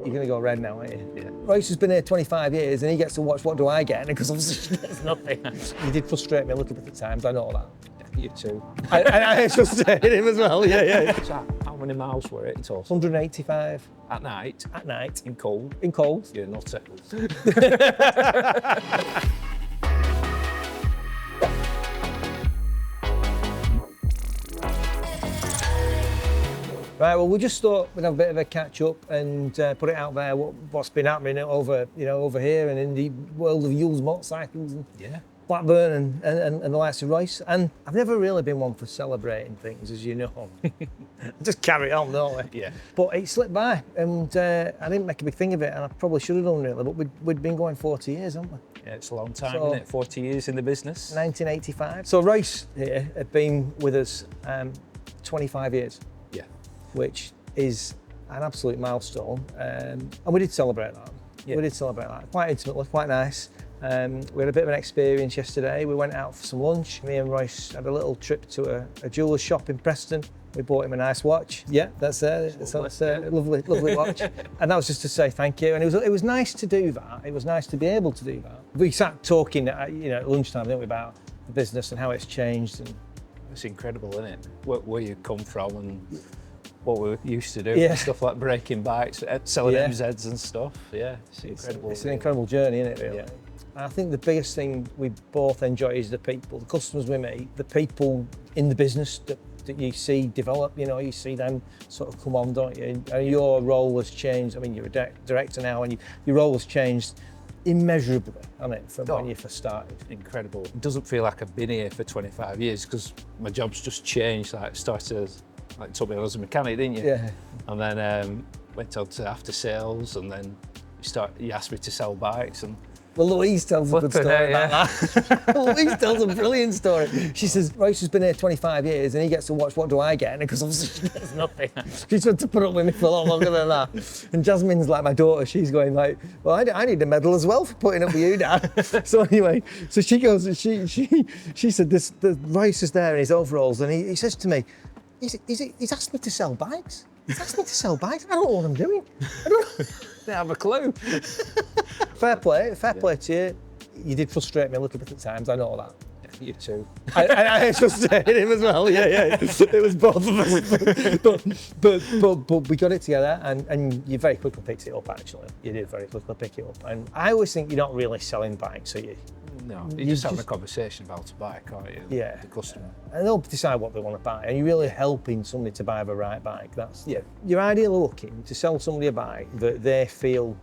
You're going to go red now, aren't you? Yeah. Royce has been here 25 years and he gets to watch What Do I Get? Because obviously there's nothing. You did frustrate me a little bit at times, I know that. You too. I frustrated him as well, yeah. So how many miles were it in total? 185. At night? At night. In cold? In cold. You're nutter. Right, well, we just thought we'd have a bit of a catch up and put it out there what's been happening over here and in the world of Youles motorcycles and Yeah. Blackburn and the likes of Royce. And I've never really been one for celebrating things, as you know. Just carry on, don't we? Yeah. But it slipped by and I didn't make a big thing of it, and I probably should have done really, but we'd been going 40 years, haven't we? Yeah, it's a long time, So- isn't it? 40 years in the business. 1985. So Royce here had been with us 25 years. Yeah. Which is an absolute milestone. And we did celebrate that. Yeah. We did celebrate that quite intimately, quite nice. We had a bit of an experience yesterday. We went out for some lunch. Me and Royce had a little trip to a jeweller's shop in Preston. We bought him a nice watch. Yeah, that's a lovely watch. And that was just to say thank you. And it was nice to do that. It was nice to be able to do that. We sat talking at lunchtime, didn't we, about the business and how it's changed. And It's incredible, isn't it? Where you come from and what we used to do, Yeah. stuff like breaking bikes, selling Yeah. MZs and stuff. Yeah, it's incredible. It's an incredible journey, isn't it, really? Yeah. And I think the biggest thing we both enjoy is the people, the customers we meet, the people in the business that you see develop, you see them sort of come on, don't you? And your role has changed. I mean, you're a director now, and your role has changed immeasurably, hasn't it, from when you first started? Incredible. It doesn't feel like I've been here for 25 years because my job's just changed. Like started as, like told me I was a mechanic, didn't you? Yeah. And then went on to after sales, and then you asked me to sell bikes, and Well, Louise tells a good Flipping story hell, about that. Louise tells a brilliant story. She says, Royce has been here 25 years and he gets to watch What Do I Get? Because obviously she gets nothing. She's had to put up with me for a lot longer than that. And Jasmine's like my daughter, she's going like, well, I need a medal as well for putting up with you, Dad. So anyway, so she goes, and she said, the Royce is there in his overalls and he says to me, he's asked me to sell bikes. He's asked me to sell bikes. I don't know what I'm doing. I don't didn't have a clue. Fair play to you. You did frustrate me a little bit at times, I know that. You too. I frustrated him as well, yeah. It was both of us. But we got it together and you very quickly picked it up, actually. You did very quickly pick it up. And I always think you're not really selling bikes, are you? No, you're just having a conversation about a bike, aren't you? Yeah. The customer. And they'll decide what they want to buy, and you're really helping somebody to buy the right bike. You're ideally looking to sell somebody a bike that they feel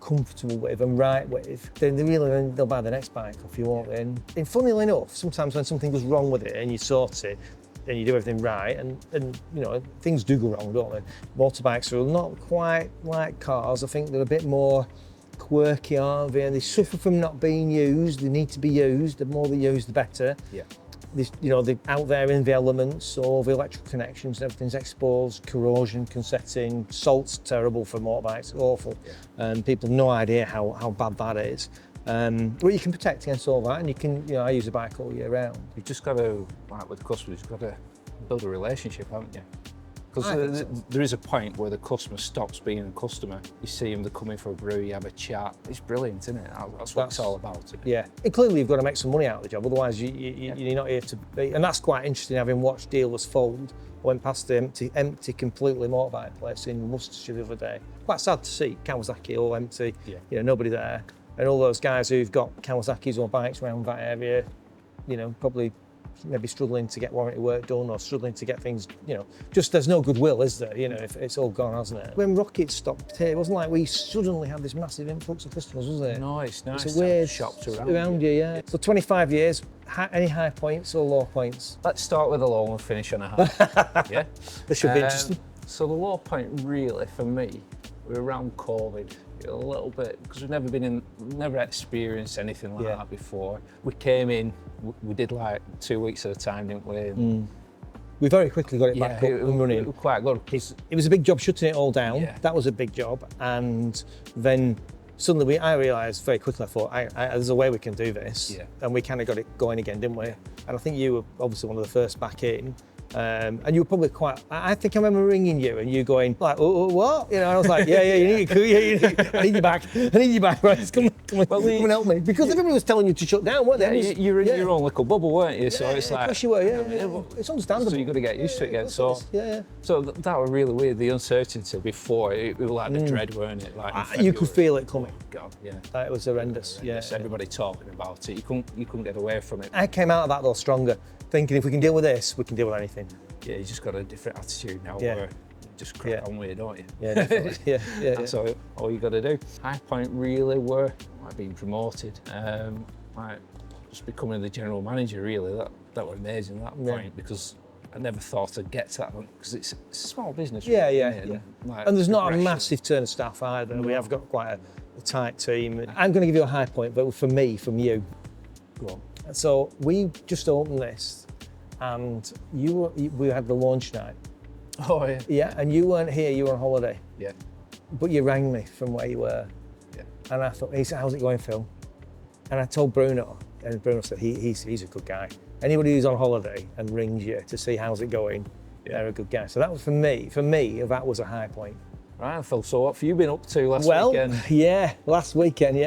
comfortable with and right with, then they'll buy the next bike off you, won't they? And funnily enough, sometimes when something goes wrong with it and you sort it, and you do everything right, and things do go wrong, don't they? Motorbikes are not quite like cars. I think they're a bit more quirky, aren't they? And they suffer from not being used. They need to be used. The more they're used, the better. Yeah. They're out there in the elements, so the electrical connections, everything's exposed, corrosion can set in, salt's terrible for motorbikes, awful. Yeah. People have no idea how bad that is. But you can protect against all that, and you can, I use a bike all year round. You've just got to, like with customers, you've got to build a relationship, haven't you? Because there is a point where the customer stops being a customer. You see them, they're coming for a brew, you have a chat. It's brilliant, isn't it? That's what it's all about. Yeah, and clearly you've got to make some money out of the job, otherwise you're not here to be. And that's quite interesting, having watched Dealers fold. I went past the empty completely motorbike place in Worcestershire the other day. Quite sad to see Kawasaki all empty, nobody there. And all those guys who've got Kawasaki's or bikes around that area, probably maybe struggling to get warranty work done or struggling to get things, just there's no goodwill, is there? If it's all gone, hasn't it? When Rocket stopped here, it wasn't like we suddenly had this massive influx of customers, was it? No, it's nice. It's a weird shops around you, yeah. So 25 years, any high points or low points? Let's start with a low and finish on a high. Yeah? This should be interesting. So the low point really for me, we're around COVID. A little bit, because we've never experienced anything like that before. We came in, we did like 2 weeks at a time, didn't we? We very quickly got it back up and running. It was quite good. It was a big job shutting it all down. Yeah. That was a big job. And then suddenly I realised very quickly, I thought, there's a way we can do this. Yeah. And we kind of got it going again, didn't we? And I think you were obviously one of the first back in. And you were probably quite, I think I remember ringing you and you going like, oh, what? You know, I was like, yeah, I need you back. I need you back, right? Come and help me. Because everybody was telling you to shut down, weren't they? You're in your own little bubble, weren't you? So it's like, of course you were, it's understandable. So you've got to get used to it again. So that was really weird, the uncertainty before, it was like the dread, weren't it? Like you could feel it coming. God, yeah. It was horrendous, Everybody talking about it, you couldn't get away from it. I came out of that though stronger, thinking if we can deal with this, we can deal with anything. Yeah, you just got a different attitude now where you just crack on with it, don't you? Yeah, definitely. That's all you got to do. High point really were like being promoted, like just becoming the general manager. Really, that was amazing at that point because I never thought I'd get to that one because it's a small business. Really, And there's not a massive turn of staff either. We have got quite a tight team. I'm going to give you a high point, but for me, from you. Go on. So we just opened this, and we had the launch night. Oh yeah. Yeah, and you weren't here. You were on holiday. Yeah. But you rang me from where you were. Yeah. And I thought, how's it going, Phil? And I told Bruno, and Bruno said he's a good guy. Anybody who's on holiday and rings you to see how's it going, they're a good guy. So that was for me, that was a high point. Right, Phil, so what have you been up to last weekend? Last weekend,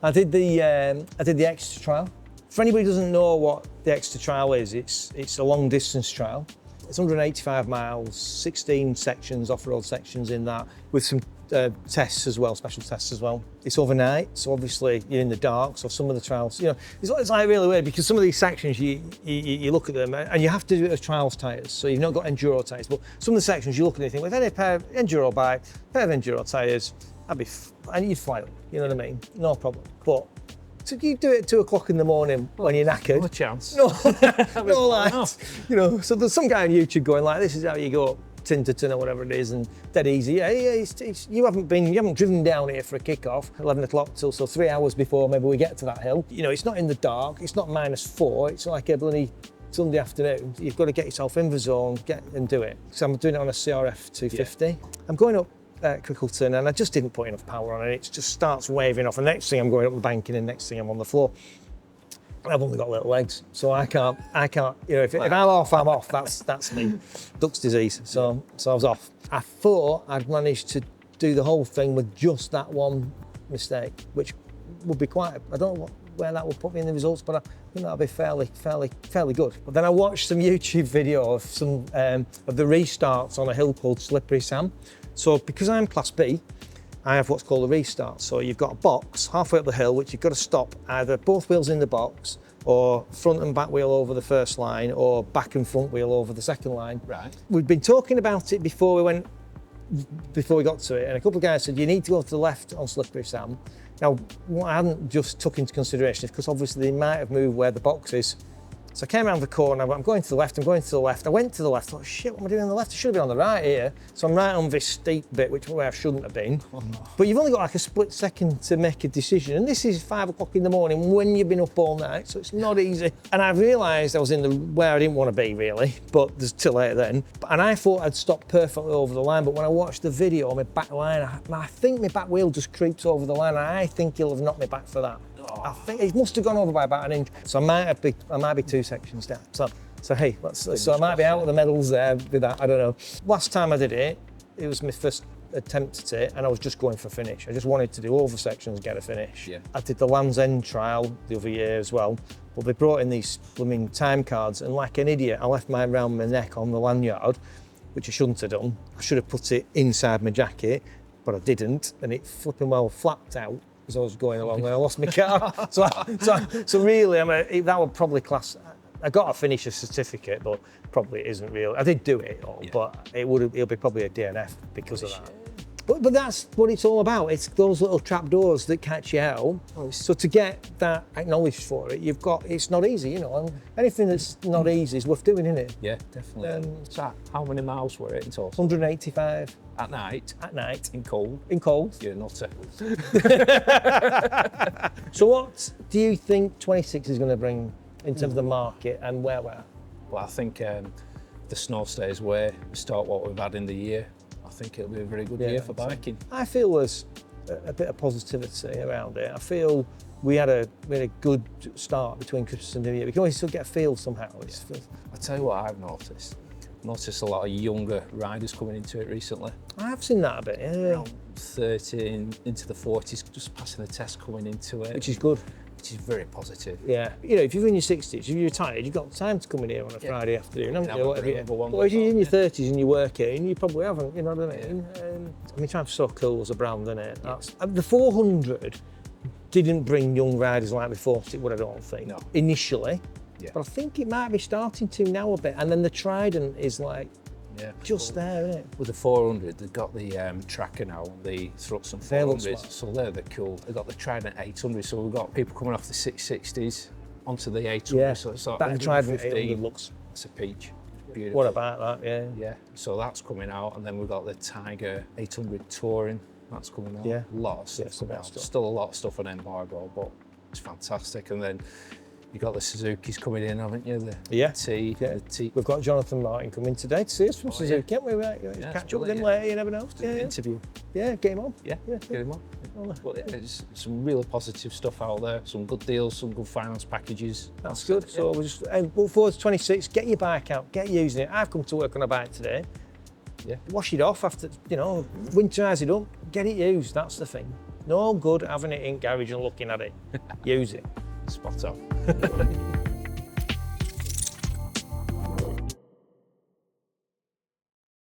I did the Exeter Trial. For anybody who doesn't know what the Exeter Trial is, it's a long distance trial. It's 185 miles, 16 sections, off-road sections in that, with some tests as well, special tests as well. It's overnight, so obviously you're in the dark, so some of the trials, it's like really weird because some of these sections, you look at them and you have to do it as trials tyres, so you've not got enduro tyres, but some of the sections you look at and you think, with any pair of enduro bike, pair of enduro tyres, and you'd fly them, you know what I mean? No problem. But so you do it at 2 o'clock in the morning when you're knackered. No chance. No light. So there's some guy on YouTube going like, this is how you go up Tinterton or whatever it is, and dead easy. You haven't driven down here for a kick-off, 11 o'clock till 3 hours before maybe we get to that hill. It's not in the dark, it's not -4, it's like a bloody Sunday afternoon. You've got to get yourself in the zone, and do it. So I'm doing it on a CRF 250. Yeah. I'm going up Crickleton, and I just didn't put enough power on it. It just starts waving off, and next thing I'm going up the banking, and next thing I'm on the floor. I've only got little legs, so I can't. If I'm off, I'm off. That's me. Duck's disease. So I was off. I thought I'd managed to do the whole thing with just that one mistake, which would be quite. I don't know where that would put me in the results, but I think that'll be fairly good. But then I watched some YouTube video of some of the restarts on a hill called Slippery Sam. So because I'm Class B, I have what's called a restart. So you've got a box halfway up the hill, which you've got to stop either both wheels in the box, or front and back wheel over the first line, or back and front wheel over the second line. Right. We'd been talking about it before we got to it, and a couple of guys said, you need to go to the left on Slippery Sam. Now, what I hadn't just took into consideration is because obviously they might have moved where the box is. So I came around the corner, I'm going to the left. I went to the left, thought, shit, what am I doing on the left? I should have been on the right here. So I'm right on this steep bit, where I shouldn't have been. Oh, no. But you've only got like a split second to make a decision. And this is 5 o'clock in the morning when you've been up all night, so it's not easy. And I realised I was in where I didn't want to be really, but there's too late then. And I thought I'd stopped perfectly over the line, but when I watched the video, my back line, I think my back wheel just creeps over the line, and I think he'll have knocked me back for that. I think it must have gone over by about an inch, so I might be 2 sections down. So hey, so I might be out with the medals there with that. I don't know. Last time I did it, it was my first attempt at it, and I was just going for a finish. I just wanted to do all the sections and get a finish. Yeah. I did the Land's End trial the other year as well, but they brought in these blooming time cards, and like an idiot, I left mine around my neck on the lanyard, which I shouldn't have done. I should have put it inside my jacket, but I didn't, and it flipping well flapped out as I was going along, and I lost my car. so really, that would probably class. I got a finisher certificate, but probably it isn't real. I did do it all, but it'll be probably a DNF because of that. But that's what it's all about. It's those little trapdoors that catch you out. So to get that acknowledged for it, it's not easy, and anything that's not easy is worth doing, isn't it? Yeah, definitely. So how many miles were it in total? 185. At night? At night. In cold? In cold. You're a nutter. So what do you think 26 is going to bring in terms of the market and where we're at? Well, I think the snow stays away, we start what we've had in the year. I think it'll be a very good year for biking. I feel there's a bit of positivity around it. I feel we had a good start between Christmas and New Year. We can always still get a feel somehow. I tell you what I've noticed. Noticed a lot of younger riders coming into it recently. I have seen that a bit, yeah. Around 30 into the 40s, just passing the test coming into it. Which is good. Which is very positive. Yeah, you know, if you're in your 60s, if you're retired, you've got time to come in here on a Friday afternoon, haven't you? Whatever. But if you're in your 30s and you're working, you probably haven't, you know what I mean? Triumph so cool as a brand, isn't it? That's, the 400 didn't bring young riders like we thought it would, I don't think, initially. Yeah. But I think it might be starting to now a bit. And then the Trident is like, just there, isn't it? With the 400, they've got the tracker now on the Thruxton 400s, so they're the cool. They've got the Trident 800, so we've got people coming off the 660s onto the 800. Yeah, so it's like that Trident 800 looks. It's a peach. Beautiful. What about that? Yeah. Yeah. So that's coming out, and then we've got the Tiger 800 Touring. That's coming out. Yeah. A lot of stuff coming out. Still a lot of stuff on embargo, but it's fantastic. And then you've got the Suzuki's coming in, haven't you? The T. We've got Jonathan Martin coming today to see us from Suzuki, haven't we? Catch up with him later, you never know. Interview. Yeah, get him on. Yeah, get him on. But there's some really positive stuff out there, some good deals, some good finance packages. That's good. So we'll just look forward to 26. Get your bike out, get using it. I've come to work on a bike today. Yeah. Wash it off after, you know, winterise it up, get it used. That's the thing. No good having it in garage and looking at it. Use it. Spot on.